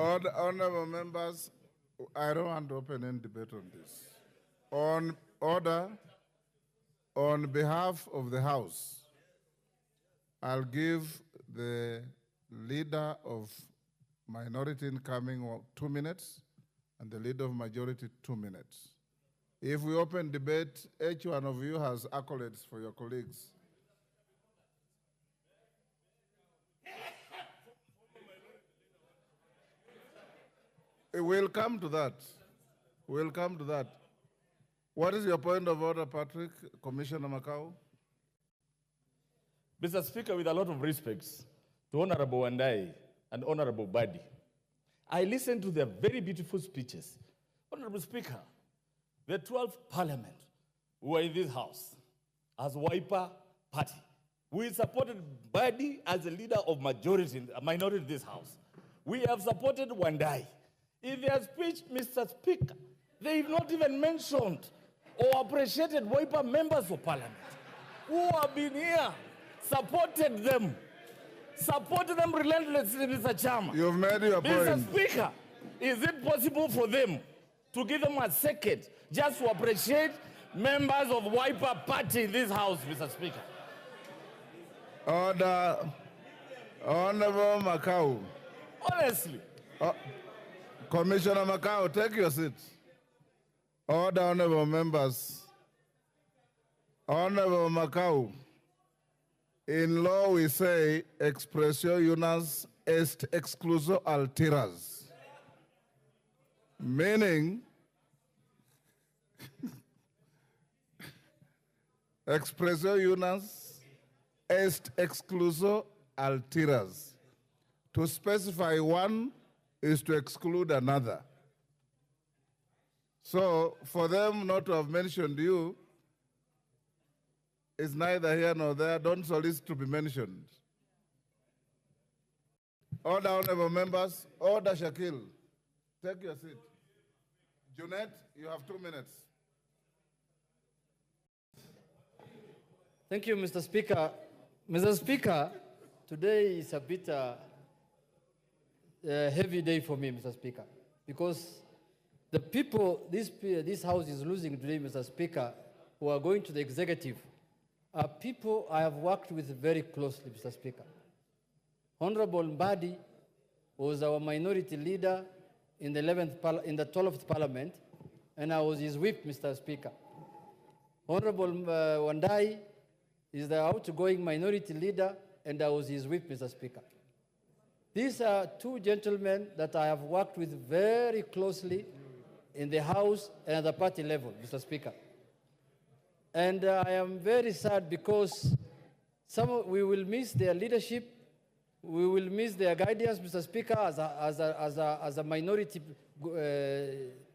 Honorable members, I don't want to open any debate on this. On order, on behalf of the House, I'll give the leader of minority incoming 2 minutes and the leader of majority 2 minutes. If we open debate, each one of you has accolades for your colleagues. We'll come to that. We'll come to that. What is your point of order, Patrick? Commissioner Makau? Mr. Speaker, with a lot of respects to Honorable Wandai and Honorable Badi, I listened to their very beautiful speeches. Honorable Speaker, the 12th Parliament were in this House as Wiper Party. We supported Badi as a leader of minority in this House. We have supported Wandai. In their speech, Mr. Speaker, they've not even mentioned or appreciated Wiper members of Parliament who have been here, supported them relentlessly, Mr. Chairman. You've made your point. Mr. Speaker, is it possible for them to give them a second just to appreciate members of Wiper Party in this House, Mr. Speaker? Order. Honorable Makau. Honestly. Commissioner Makau, take your seat. Order, honorable members. Honorable Makau, in law we say, expressio unias est excluso alteras. Meaning, expressio unias est excluso alteras. To specify one is to exclude another. So for them not to have mentioned you is neither here nor there. Don't solicit to be mentioned. Order, honorable members. Order, Shakil. Take your seat. Junet, you have 2 minutes. Thank you, Mr. Speaker. Mr. Speaker, today is a bit heavy day for me, Mr. Speaker, because the people this House is losing today, Mr. Speaker, who are going to the executive, are people I have worked with very closely, Mr. Speaker. Honorable Mbadi was our minority leader in the 12th Parliament, and I was his whip, Mr. Speaker. Honorable Wandai is the outgoing minority leader, and I was his whip, Mr. Speaker. These are two gentlemen that I have worked with very closely in the House and at the party level, Mr. Speaker. And I am very sad because we will miss their leadership, we will miss their guidance, Mr. Speaker, as a minority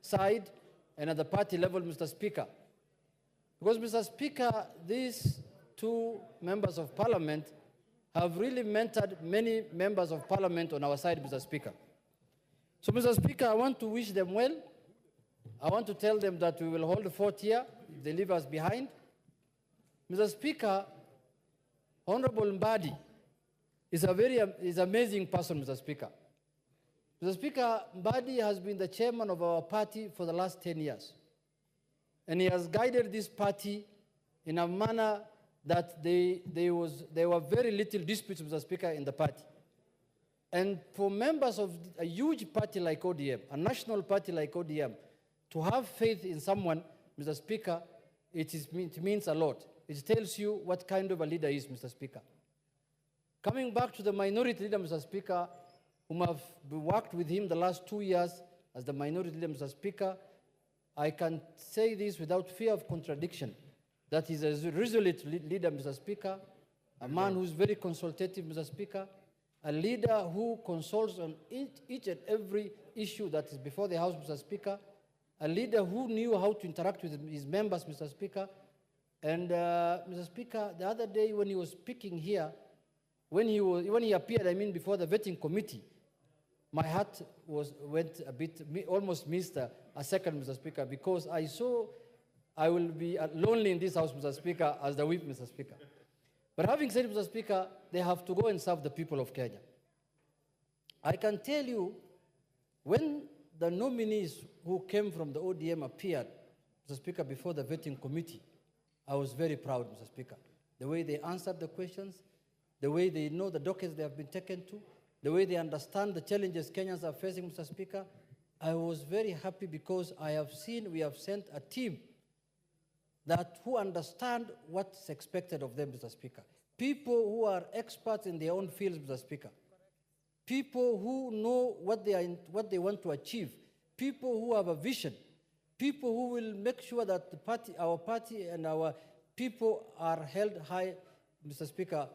side and at the party level, Mr. Speaker. Because, Mr. Speaker, these two members of Parliament have really mentored many members of Parliament on our side, Mr. Speaker. So, Mr. Speaker, I want to wish them well. I want to tell them that we will hold the fort here if they leave us behind. Mr. Speaker, Honorable Mbadi is an amazing person, Mr. Speaker. Mr. Speaker, Mbadi has been the chairman of our party for the last 10 years. And he has guided this party in a manner that there were very little disputes, Mr. Speaker, in the party. And for members of a huge party like ODM, a national party like ODM, to have faith in someone, Mr. Speaker, it means a lot. It tells you what kind of a leader he is, Mr. Speaker. Coming back to the minority leader, Mr. Speaker, whom I've worked with him the last 2 years as the minority leader, Mr. Speaker, I can say this without fear of contradiction, that he's a resolute leader, Mr. Speaker, a man who's very consultative, Mr. Speaker, a leader who consults on each and every issue that is before the House, Mr. Speaker, a leader who knew how to interact with his members, Mr. Speaker. And, Mr. Speaker, the other day when he was speaking here, when he appeared, before the vetting committee, my heart went a bit, almost missed a second, Mr. Speaker, because I saw I will be lonely in this House, Mr. Speaker, as the whip, Mr. Speaker. But having said, Mr. Speaker, they have to go and serve the people of Kenya. I can tell you When the nominees who came from the ODM appeared, Mr. Speaker, before the vetting committee, I was very proud, Mr. Speaker. The way they answered the questions, the way they know the dockets they have been taken to, the way they understand the challenges Kenyans are facing, Mr. Speaker, I was very happy because I have seen we have sent a team who understand what's expected of them, Mr. Speaker. People who are experts in their own fields, Mr. Speaker. People who know what they want to achieve. People who have a vision. People who will make sure that our party and our people are held high, Mr. Speaker.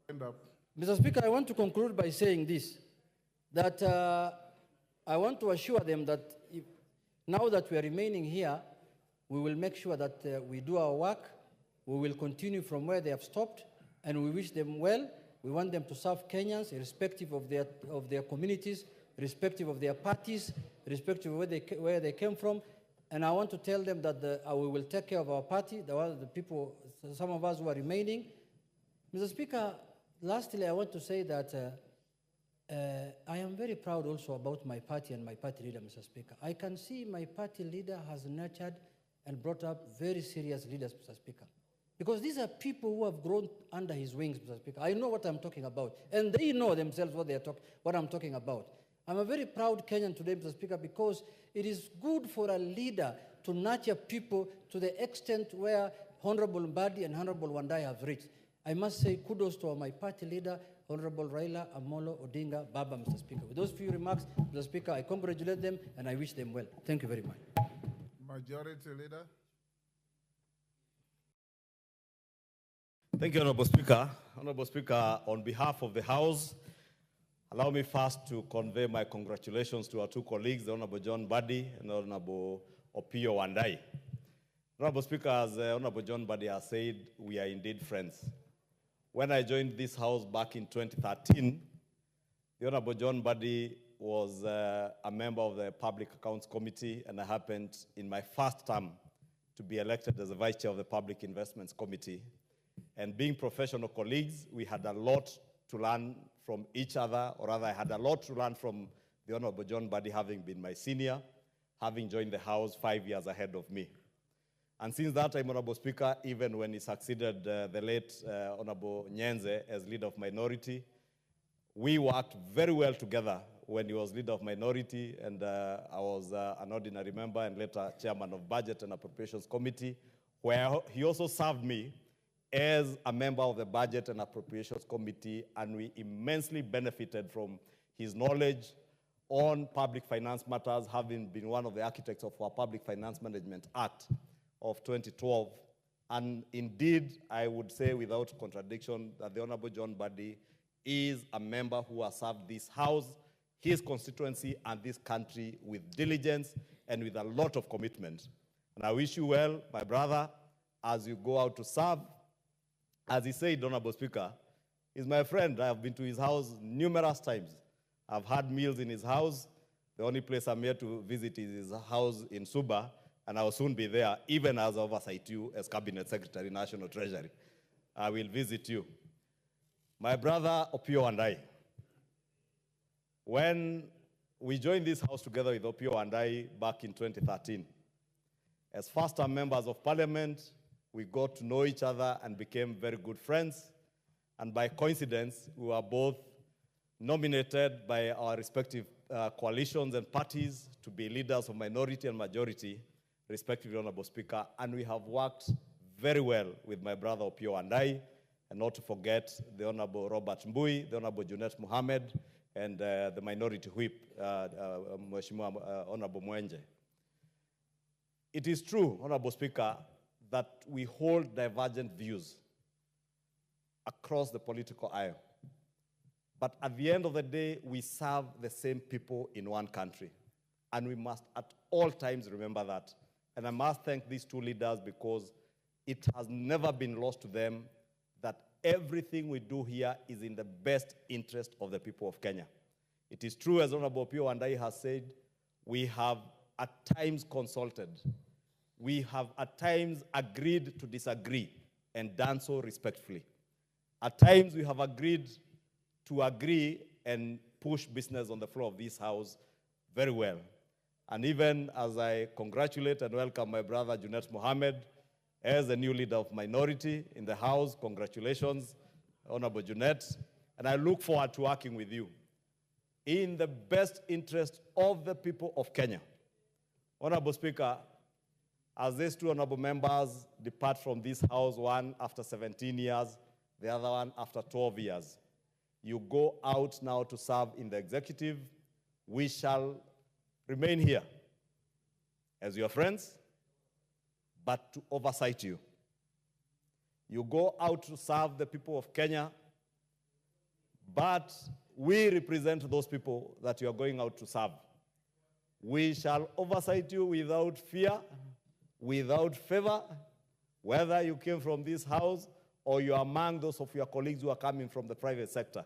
End up. Mr. Speaker, I want to conclude by saying this, that I want to assure them that now that we are remaining here, we will make sure that we do our work, we will continue from where they have stopped, and we wish them well. We want them to serve Kenyans, irrespective of their communities, irrespective of their parties, irrespective of where they came from. And I want to tell them that we will take care of our party, the people, some of us who are remaining. Mr. Speaker, lastly, I want to say that I am very proud also about my party and my party leader, Mr. Speaker. I can see my party leader has nurtured and brought up very serious leaders, Mr. Speaker. Because these are people who have grown under his wings, Mr. Speaker. I know what I'm talking about. And they know themselves what I'm talking about. I'm a very proud Kenyan today, Mr. Speaker, because it is good for a leader to nurture people to the extent where Honorable Mbadi and Honorable Wandai have reached. I must say kudos to my party leader, Honorable Raila Amolo Odinga Baba, Mr. Speaker. With those few remarks, Mr. Speaker, I congratulate them and I wish them well. Thank you very much. Majority Leader. Thank you, Honorable Speaker. Honorable Speaker, on behalf of the House, allow me first to convey my congratulations to our two colleagues, the Honorable John Mbadi and Honorable Opiyo Wandai. Honorable Speaker, as Honorable John Mbadi has said, we are indeed friends. When I joined this House back in 2013, the Honorable John Mbadi was a member of the Public Accounts Committee, and I happened in my first term to be elected as the Vice Chair of the Public Investments Committee. And being professional colleagues, we had a lot to learn from each other, or rather I had a lot to learn from the Honorable John Mbadi, having been my senior, having joined the House 5 years ahead of me. And since that time, Honorable Speaker, even when he succeeded the late Honorable Nyenze as leader of minority, we worked very well together when he was leader of minority, and I was an ordinary member and later chairman of Budget and Appropriations Committee, where he also served me as a member of the Budget and Appropriations Committee, and we immensely benefited from his knowledge on public finance matters, having been one of the architects of our Public Finance Management Act of 2012. And indeed, I would say without contradiction that the Honorable John Mbadi is a member who has served this House, his constituency, and this country with diligence and with a lot of commitment. And I wish you well, my brother, as you go out to serve. As he said, Honorable Speaker, he's my friend. I have been to his house numerous times. I've had meals in his house. The only place I'm here to visit is his house in Suba, and I will soon be there, even as I oversight you as Cabinet Secretary, National Treasury. I will visit you. My brother, Opiyo Wandai, when we joined this House together with Opiyo Wandai back in 2013, as first-time members of Parliament, we got to know each other and became very good friends. And by coincidence, we were both nominated by our respective coalitions and parties to be leaders of minority and majority, respectively, Honorable Speaker. And we have worked very well with my brother Opiyo Wandai, and not to forget the Honorable Robert Mbui, the Honorable Junet Mohamed, and the minority whip, Mheshimiwa Honorable Mwenje. It is true, Honorable Speaker, that we hold divergent views across the political aisle. But at the end of the day, we serve the same people in one country. And we must at all times remember that. And I must thank these two leaders because it has never been lost to them that everything we do here is in the best interest of the people of Kenya. It is true, as Honorable Opiyo Wandai has said, we have at times consulted. We have at times agreed to disagree and done so respectfully. At times we have agreed to agree and push business on the floor of this House very well. And even as I congratulate and welcome my brother Junet Mohamed as the new leader of minority in the House, congratulations, Honorable Junet. And I look forward to working with you in the best interest of the people of Kenya. Honorable Speaker, as these two honorable members depart from this House, one after 17 years, the other one after 12 years, you go out now to serve in the executive. We shall remain here as your friends, but to oversight you. You go out to serve the people of Kenya, but we represent those people that you are going out to serve. We shall oversight you without fear, without favor, whether you came from this House or you are among those of your colleagues who are coming from the private sector.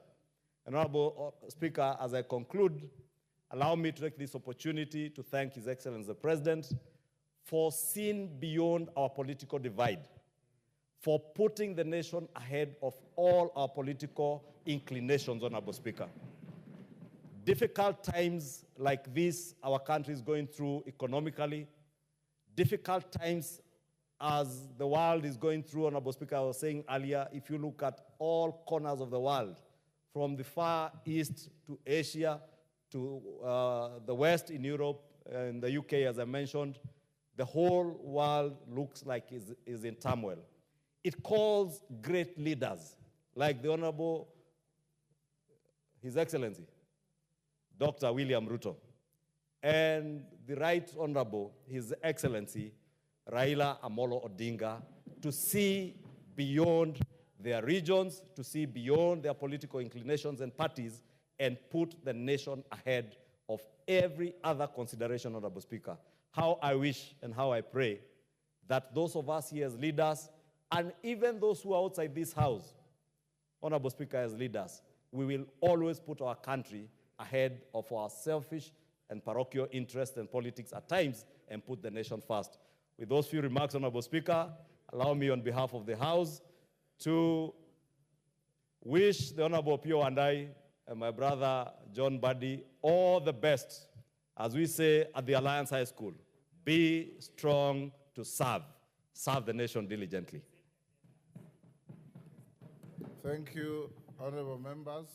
And Honorable Speaker, as I conclude, allow me to take this opportunity to thank His Excellency the President for seeing beyond our political divide, for putting the nation ahead of all our political inclinations, Honorable Speaker. Difficult times like this our country is going through economically, difficult times as the world is going through, Honorable Speaker, I was saying earlier, if you look at all corners of the world, from the Far East to Asia, to the West in Europe, and the UK, as I mentioned, the whole world looks like is in turmoil. It calls great leaders, like the Honorable, His Excellency, Dr. William Ruto, and the Right Honorable, His Excellency, Raila Amolo Odinga, to see beyond their regions, to see beyond their political inclinations and parties, and put the nation ahead of every other consideration, Honorable Speaker. How I wish and how I pray that those of us here as leaders, and even those who are outside this House, Honorable Speaker, as leaders, we will always put our country ahead of our selfish and parochial interests and politics at times, and put the nation first. With those few remarks, Honorable Speaker, allow me on behalf of the House to wish the Honorable Pio and I, and my brother John Buddy, all the best, as we say at the Alliance High School. Be strong to serve. Serve the nation diligently. Thank you, honorable members.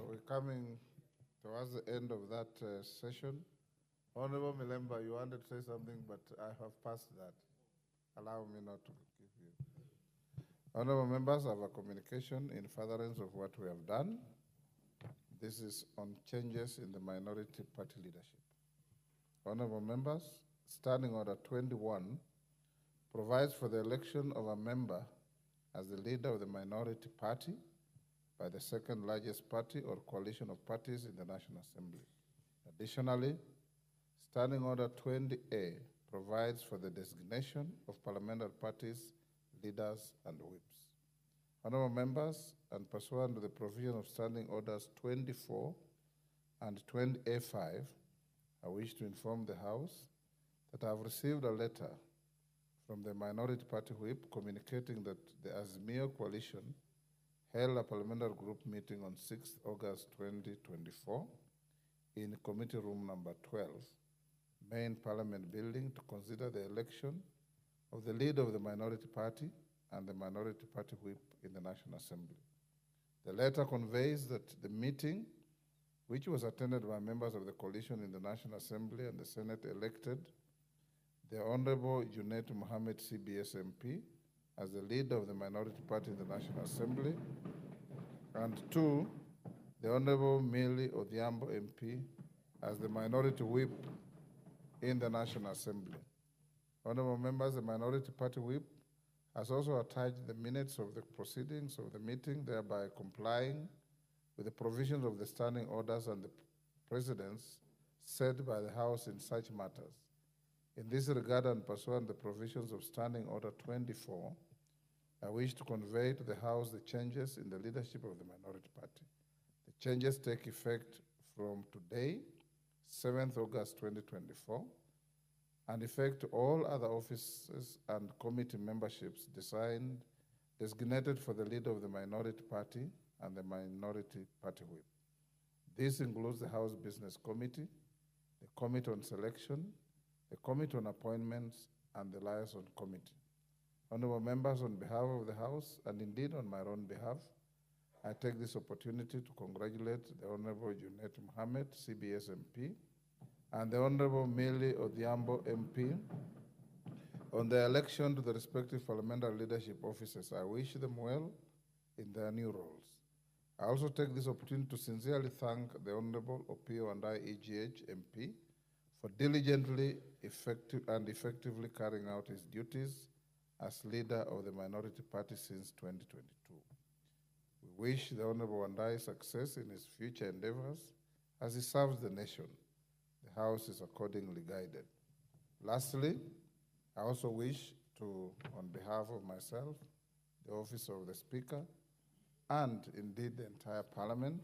We're coming towards the end of that session. Honorable Milemba, you wanted to say something, but I have passed that. Allow me not to give you. Honorable members, I have a communication in furtherance of what we have done. This is on changes in the minority party leadership. Honorable members, Standing Order 21 provides for the election of a member as the leader of the minority party by the second largest party or coalition of parties in the National Assembly. Additionally, Standing Order 20A provides for the designation of parliamentary parties, leaders, and whips. Honorable members, and pursuant to the provision of Standing Orders 24 and 20A5, I wish to inform the House that I have received a letter from the Minority Party Whip communicating that the Azimio Coalition held a parliamentary group meeting on 6 August 2024 in Committee Room number 12, Main Parliament Building, to consider the election of the leader of the Minority Party and the Minority Party Whip in the National Assembly. The letter conveys that the meeting, which was attended by members of the coalition in the National Assembly and the Senate, elected the Honorable Junet Mohamed CBS MP as the leader of the Minority Party in the National Assembly, and 2, the Honorable Millie Odhiambo MP as the Minority Whip in the National Assembly. Honorable members, the Minority Party Whip has also attached the minutes of the proceedings of the meeting, thereby complying with the provisions of the standing orders and the precedents set by the House in such matters. In this regard, and pursuant to the provisions of Standing Order 24, I wish to convey to the House the changes in the leadership of the Minority Party. The changes take effect from today, 7th August 2024, and effect all other offices and committee memberships designated for the leader of the Minority Party and the Minority Party Whip. This includes the House Business Committee, the Committee on Selection, the Committee on Appointments, and the Liaison Committee. Honorable members, on behalf of the House, and indeed on my own behalf, I take this opportunity to congratulate the Honorable Junet Mohamed, CBS MP, and the Honorable Mili Odhiambo MP on their election to the respective parliamentary leadership offices. I wish them well in their new roles. I also take this opportunity to sincerely thank the Honorable Opio and I, EGH MP, for diligently effectively carrying out his duties as leader of the minority party since 2022. We wish the Honorable Wandai success in his future endeavors as he serves the nation. The House is accordingly guided. Lastly, I also wish to, on behalf of myself, the Office of the Speaker, and indeed the entire Parliament,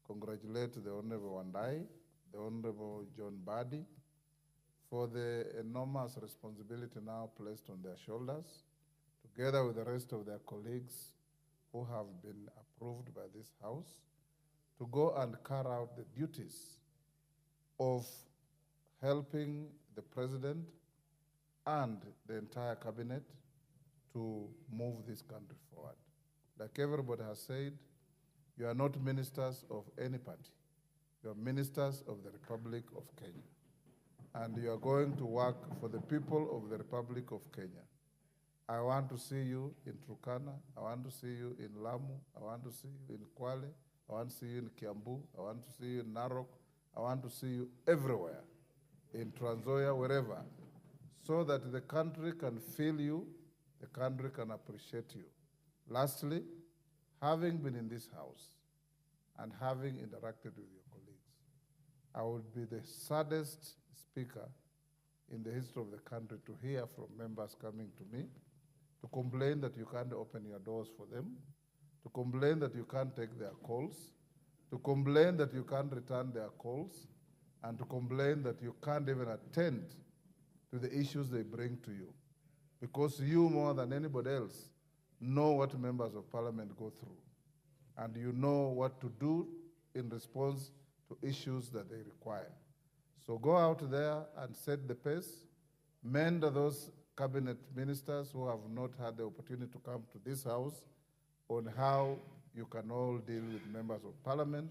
congratulate the Honorable Wandai, the Honorable John Badi, for the enormous responsibility now placed on their shoulders, together with the rest of their colleagues who have been approved by this House, to go and carry out the duties of helping the President and the entire Cabinet to move this country forward. Like everybody has said, you are not ministers of any party. You are ministers of the Republic of Kenya. And you are going to work for the people of the Republic of Kenya. I want to see you in Turkana. I want to see you in Lamu. I want to see you in Kwale. I want to see you in Kiambu. I want to see you in Narok. I want to see you everywhere, in Trans Nzoia, wherever, so that the country can feel you, the country can appreciate you. Lastly, having been in this House and having interacted with your colleagues, I would be the saddest speaker in the history of the country to hear from members coming to me to complain that you can't open your doors for them, to complain that you can't take their calls, to complain that you can't return their calls, and to complain that you can't even attend to the issues they bring to you. Because you, more than anybody else, know what members of Parliament go through, and you know what to do in response to issues that they require. So go out there and set the pace, mend those cabinet ministers who have not had the opportunity to come to this House on how you can all deal with members of Parliament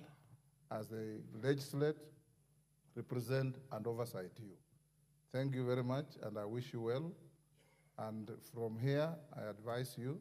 as they legislate, represent, and oversight you. Thank you very much, and I wish you well. And from here, I advise you